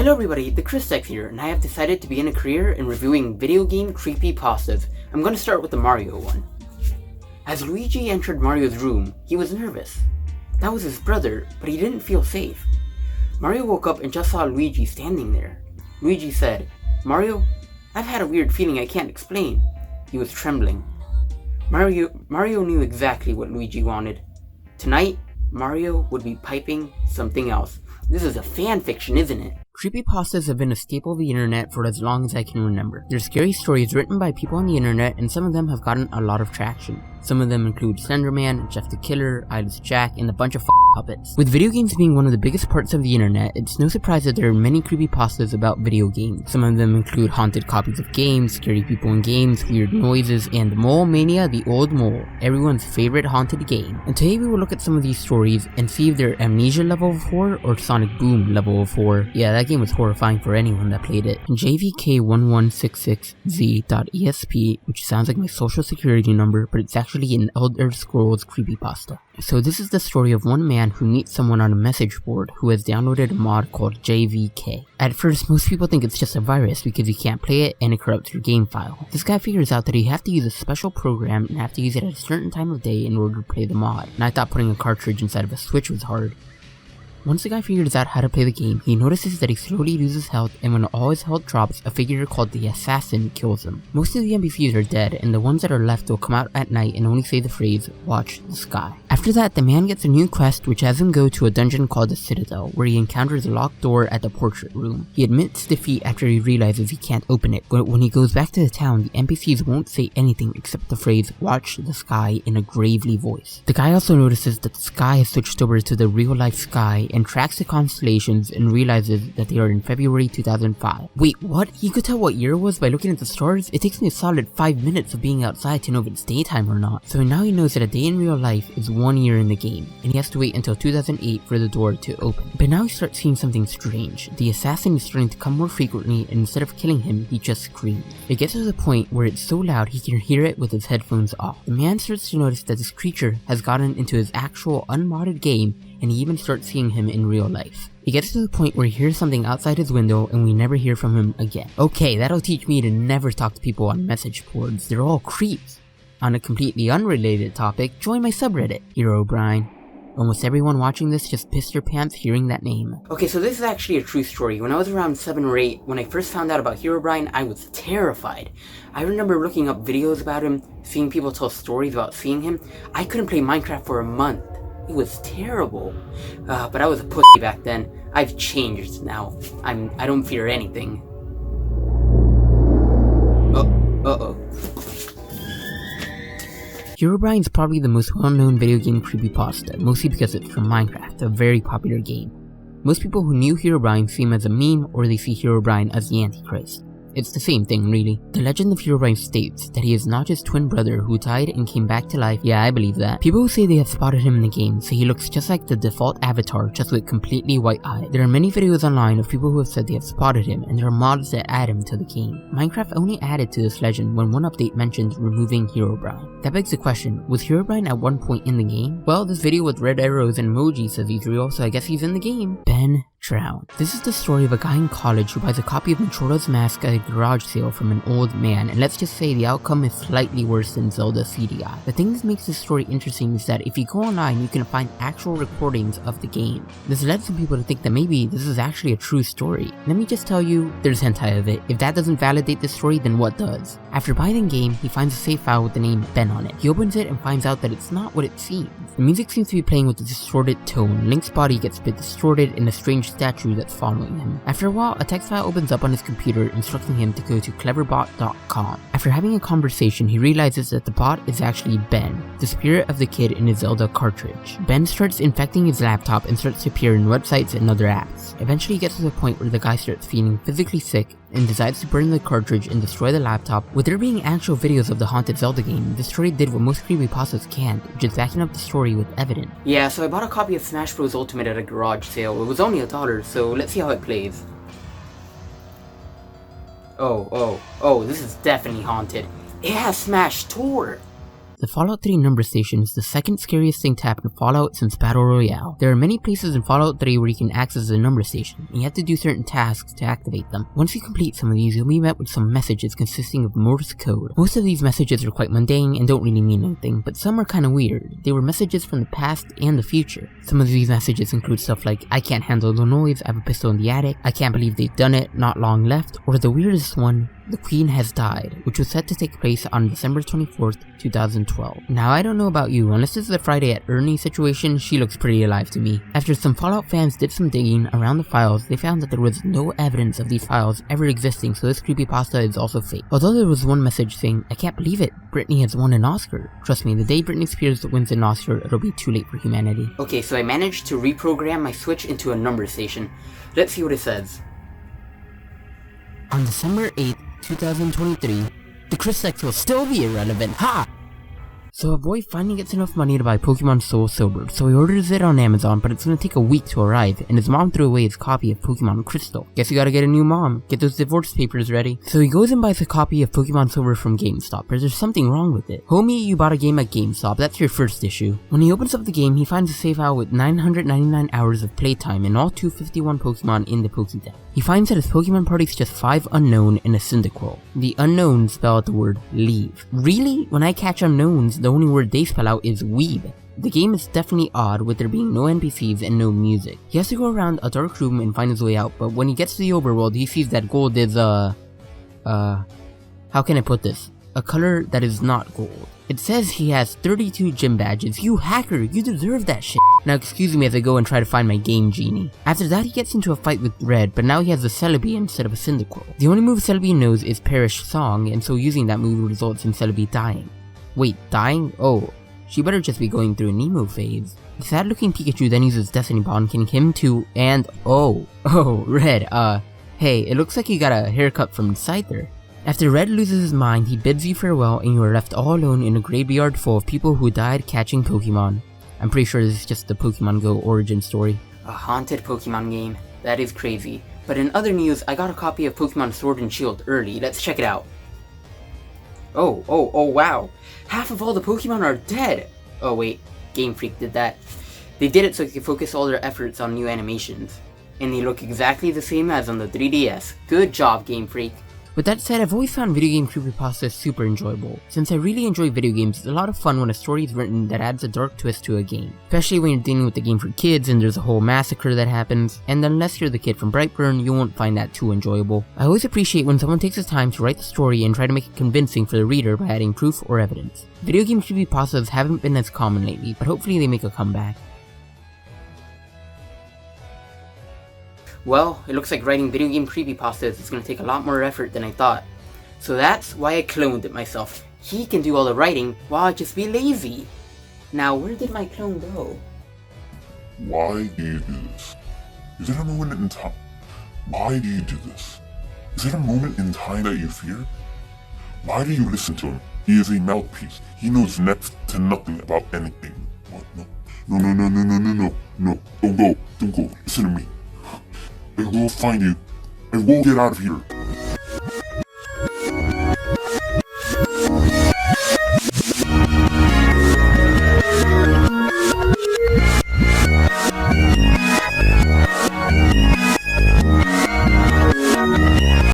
Hello everybody, TheChrisDex here, and I have decided to begin a career in reviewing video game creepypastas. I'm going to start with the Mario one. As Luigi entered Mario's room, he was nervous. That was his brother, but he didn't feel safe. Mario woke up and just saw Luigi standing there. Luigi said, "Mario, I've had a weird feeling I can't explain." He was trembling. Mario knew exactly what Luigi wanted. Tonight, Mario would be piping something else. This is a fan fiction, isn't it? Creepypastas have been a staple of the internet for as long as I can remember. They're scary stories written by people on the internet, and some of them have gotten a lot of traction. Some of them include Slenderman, Jeff the Killer, Eyeless Jack, and a bunch of puppets. With video games being one of the biggest parts of the internet, it's no surprise that there are many creepypastas about video games. Some of them include haunted copies of games, scary people in games, weird noises, and Mole Mania the Old Mole, everyone's favorite haunted game. And today we will look at some of these stories and see if they're Amnesia level of horror or Sonic Boom level of horror. Yeah, that game was horrifying for anyone that played it. JVK1166Z.esp, which sounds like my social security number, but it's actually an Elder Scrolls creepypasta. So this is the story of one man who meets someone on a message board who has downloaded a mod called JVK. At first, most people think it's just a virus because you can't play it and it corrupts your game file. This guy figures out that he have to use a special program and have to use it at a certain time of day in order to play the mod. And I thought putting a cartridge inside of a Switch was hard. Once the guy figures out how to play the game, he notices that he slowly loses health, and when all his health drops, a figure called the Assassin kills him. Most of the NPCs are dead, and the ones that are left will come out at night and only say the phrase, "Watch the sky." After that, the man gets a new quest which has him go to a dungeon called the Citadel, where he encounters a locked door at the portrait room. He admits defeat after he realizes he can't open it, but when he goes back to the town, the NPCs won't say anything except the phrase, "Watch the sky," in a gravely voice. The guy also notices that the sky has switched over to the real-life sky, and tracks the constellations and realizes that they are in February 2005. Wait, what? He could tell what year it was by looking at the stars? It takes me a solid 5 minutes of being outside to know if it's daytime or not. So now he knows that a day in real life is 1 year in the game, and he has to wait until 2008 for the door to open. But now he starts seeing something strange. The assassin is starting to come more frequently, and instead of killing him, he just screams. It gets to the point where it's so loud he can hear it with his headphones off. The man starts to notice that this creature has gotten into his actual unmodded game, and he even starts seeing him in real life. He gets to the point where he hears something outside his window and we never hear from him again. Okay, that'll teach me to never talk to people on message boards. They're all creeps. On a completely unrelated topic, join my subreddit, Herobrine. Almost everyone watching this just pissed their pants hearing that name. Okay, so this is actually a true story. When I was around 7 or 8, when I first found out about Herobrine, I was terrified. I remember looking up videos about him, seeing people tell stories about seeing him. I couldn't play Minecraft for a month. It was terrible. But I was a pussy back then. I've changed now. I don't fear anything. Uh-oh. Herobrine's probably the most well-known video game creepypasta, mostly because it's from Minecraft, a very popular game. Most people who knew Herobrine see him as a meme, or they see Herobrine as the Antichrist. It's the same thing, really. The legend of Herobrine states that he is not his twin brother who died and came back to life. Yeah, I believe that. People who say they have spotted him in the game say he looks just like the default avatar, just with completely white eyes. There are many videos online of people who have said they have spotted him, and there are mods that add him to the game. Minecraft only added to this legend when one update mentioned removing Herobrine. That begs the question, was Herobrine at one point in the game? Well, this video with red arrows and emojis says he's real, so I guess he's in the game. Ben Drown. This is the story of a guy in college who buys a copy of Majora's Mask at a garage sale from an old man, and let's just say the outcome is slightly worse than Zelda CDI. The thing that makes this story interesting is that if you go online, you can find actual recordings of the game. This led some people to think that maybe this is actually a true story. Let me just tell you, there's hentai of it. If that doesn't validate this story, then what does? After buying the game, he finds a save file with the name Ben on it. He opens it and finds out that it's not what it seems. The music seems to be playing with a distorted tone. Link's body gets a bit distorted in a strange statue that's following him. After a while, a text file opens up on his computer instructing him to go to cleverbot.com. After having a conversation, he realizes that the bot is actually Ben, the spirit of the kid in his Zelda cartridge. Ben starts infecting his laptop and starts to appear in websites and other apps. Eventually, he gets to the point where the guy starts feeling physically sick and decides to burn the cartridge and destroy the laptop. With there being actual videos of the haunted Zelda game, the story did what most creepypastas can't, which is backing up the story with evidence. Yeah, so I bought a copy of Smash Bros. Ultimate at a garage sale. It was only $1, so let's see how it plays. Oh, this is definitely haunted. It has Smash Tour! The Fallout 3 number station is the second scariest thing to happen in Fallout since Battle Royale. There are many places in Fallout 3 where you can access the number station, and you have to do certain tasks to activate them. Once you complete some of these, you'll be met with some messages consisting of Morse code. Most of these messages are quite mundane and don't really mean anything, but some are kinda weird. They were messages from the past and the future. Some of these messages include stuff like, I can't handle the noise, I have a pistol in the attic, I can't believe they've done it, not long left, or the weirdest one, the Queen has died, which was set to take place on December 24th, 2012. Now I don't know about you, unless this is the Friday at Ernie situation, she looks pretty alive to me. After some Fallout fans did some digging around the files, they found that there was no evidence of these files ever existing, so this creepypasta is also fake. Although there was one message saying, I can't believe it, Britney has won an Oscar. Trust me, the day Britney Spears wins an Oscar, it'll be too late for humanity. Okay, so I managed to reprogram my Switch into a number station. Let's see what it says. On December 8th, 2023, TheChrisDex will still be irrelevant, ha! So a boy finally gets enough money to buy Pokemon Soul Silver, so he orders it on Amazon, but it's gonna take a week to arrive, and his mom threw away his copy of Pokemon Crystal. Guess you gotta get a new mom, get those divorce papers ready. So he goes and buys a copy of Pokemon Silver from GameStop, but there's something wrong with it. Homie, you bought a game at GameStop, that's your first issue. When he opens up the game, he finds a save file with 999 hours of playtime and all 251 Pokemon in the Pokédex. He finds that his Pokemon party's just 5 unknown and a Cyndaquil. The unknowns spell out the word leave. Really? When I catch unknowns, the only word they spell out is weeb. The game is definitely odd with there being no NPCs and no music. He has to go around a dark room and find his way out, but when he gets to the overworld, he sees that gold is how can I put this? A color that is not gold. It says he has 32 gym badges. You hacker, you deserve that shit. Now excuse me as I go and try to find my game genie. After that he gets into a fight with Red, but now he has a Celebi instead of a Cyndaquil. The only move Celebi knows is Perish Song, and so using that move results in Celebi dying. Wait, dying? Oh, she better just be going through a Nemo phase. The sad looking Pikachu then uses Destiny Bond, killing him too, and oh, Red, hey, it looks like you got a haircut from Scyther. After Red loses his mind, he bids you farewell and you are left all alone in a graveyard full of people who died catching Pokemon. I'm pretty sure this is just the Pokemon Go origin story. A haunted Pokemon game. That is crazy. But in other news, I got a copy of Pokemon Sword and Shield early. Let's check it out. Oh wow. Half of all the Pokemon are dead. Oh wait, Game Freak did that. They did it so they could focus all their efforts on new animations. And they look exactly the same as on the 3DS. Good job, Game Freak. With that said, I've always found video game creepypastas super enjoyable. Since I really enjoy video games, it's a lot of fun when a story is written that adds a dark twist to a game. Especially when you're dealing with the game for kids and there's a whole massacre that happens, and unless you're the kid from Brightburn, you won't find that too enjoyable. I always appreciate when someone takes the time to write the story and try to make it convincing for the reader by adding proof or evidence. Video game creepypastas haven't been as common lately, but hopefully they make a comeback. Well, it looks like writing video game creepypastas is going to take a lot more effort than I thought. So that's why I cloned it myself. He can do all the writing while I just be lazy. Now, where did my clone go? Why do you do this? Is there a moment in time? Why do you do this? Is there a moment in time that you fear? Why do you listen to him? He is a mouthpiece. He knows next to nothing about anything. What? No. No. Don't go. Listen to me. I will find you. I will get out of here.